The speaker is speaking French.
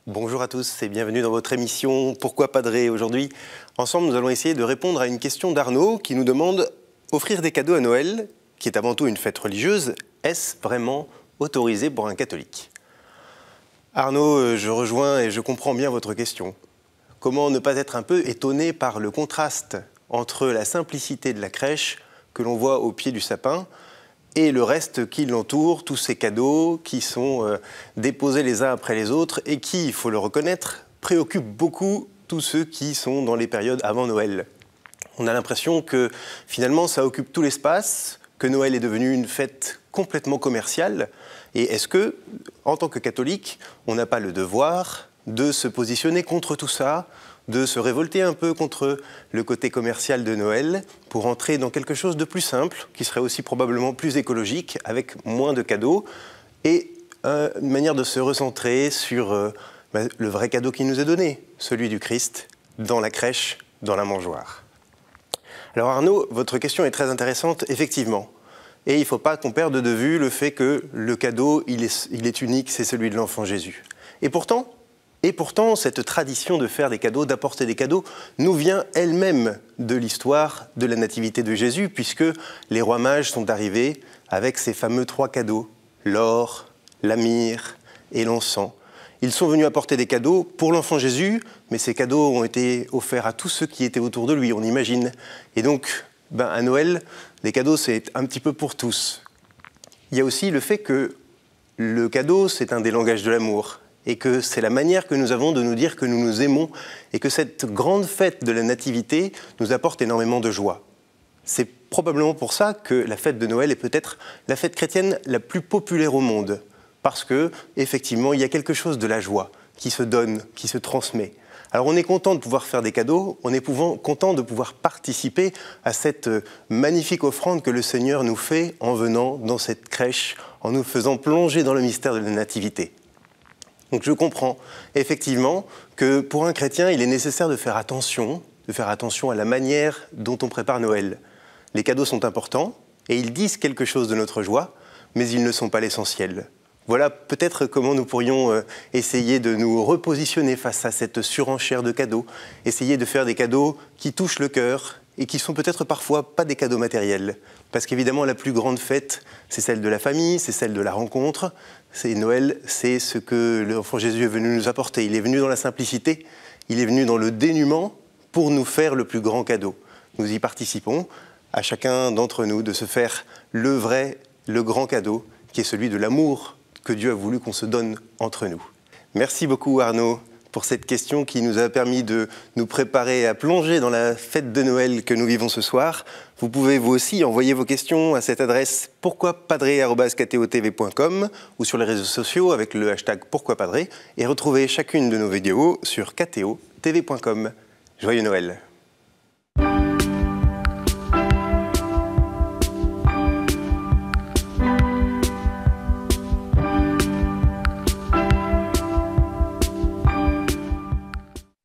Bonjour à tous et bienvenue dans votre émission Pourquoi Padré. Aujourd'hui, ensemble, nous allons essayer de répondre à une question d'Arnaud qui nous demande « Offrir des cadeaux à Noël, qui est avant tout une fête religieuse, est-ce vraiment autorisé pour un catholique ?» Arnaud, je rejoins et je comprends bien votre question. Comment ne pas être un peu étonné par le contraste entre la simplicité de la crèche que l'on voit au pied du sapin et le reste qui l'entoure, tous ces cadeaux qui sont déposés les uns après les autres et qui, il faut le reconnaître, préoccupent beaucoup tous ceux qui sont dans les périodes avant Noël. On a l'impression que finalement ça occupe tout l'espace, que Noël est devenu une fête complètement commerciale. Et est-ce que, en tant que catholique, on n'a pas le devoir de se positionner contre tout ça, de se révolter un peu contre le côté commercial de Noël pour entrer dans quelque chose de plus simple, qui serait aussi probablement plus écologique, avec moins de cadeaux, et une manière de se recentrer sur le vrai cadeau qui nous est donné, celui du Christ, dans la crèche, dans la mangeoire. Alors Arnaud, votre question est très intéressante, effectivement. Et il ne faut pas qu'on perde de vue le fait que le cadeau, il est unique, c'est celui de l'enfant Jésus. Et pourtant, cette tradition de faire des cadeaux, d'apporter des cadeaux, nous vient elle-même de l'histoire de la nativité de Jésus, puisque les rois mages sont arrivés avec ces fameux 3 cadeaux, l'or, la myrrhe et l'encens. Ils sont venus apporter des cadeaux pour l'enfant Jésus, mais ces cadeaux ont été offerts à tous ceux qui étaient autour de lui, on imagine. Et donc, à Noël, les cadeaux, c'est un petit peu pour tous. Il y a aussi le fait que le cadeau, c'est un des langages de l'amour. Et que c'est la manière que nous avons de nous dire que nous nous aimons et que cette grande fête de la Nativité nous apporte énormément de joie. C'est probablement pour ça que la fête de Noël est peut-être la fête chrétienne la plus populaire au monde. Parce que, effectivement, il y a quelque chose de la joie qui se donne, qui se transmet. Alors on est content de pouvoir faire des cadeaux, on est content de pouvoir participer à cette magnifique offrande que le Seigneur nous fait en venant dans cette crèche, en nous faisant plonger dans le mystère de la Nativité. Donc je comprends effectivement que pour un chrétien, il est nécessaire de faire attention à la manière dont on prépare Noël. Les cadeaux sont importants et ils disent quelque chose de notre joie, mais ils ne sont pas l'essentiel. Voilà peut-être comment nous pourrions essayer de nous repositionner face à cette surenchère de cadeaux, essayer de faire des cadeaux qui touchent le cœur et qui sont peut-être parfois pas des cadeaux matériels. Parce qu'évidemment, la plus grande fête, c'est celle de la famille, c'est celle de la rencontre. C'est Noël, c'est ce que l'enfant Jésus est venu nous apporter. Il est venu dans la simplicité, il est venu dans le dénuement pour nous faire le plus grand cadeau. Nous y participons, à chacun d'entre nous, de se faire le vrai, le grand cadeau, qui est celui de l'amour que Dieu a voulu qu'on se donne entre nous. Merci beaucoup Arnaud pour cette question qui nous a permis de nous préparer à plonger dans la fête de Noël que nous vivons ce soir. Vous pouvez vous aussi envoyer vos questions à cette adresse pourquoipadré@ktotv.com ou sur les réseaux sociaux avec le hashtag pourquoipadré et retrouver chacune de nos vidéos sur ktotv.com. Joyeux Noël!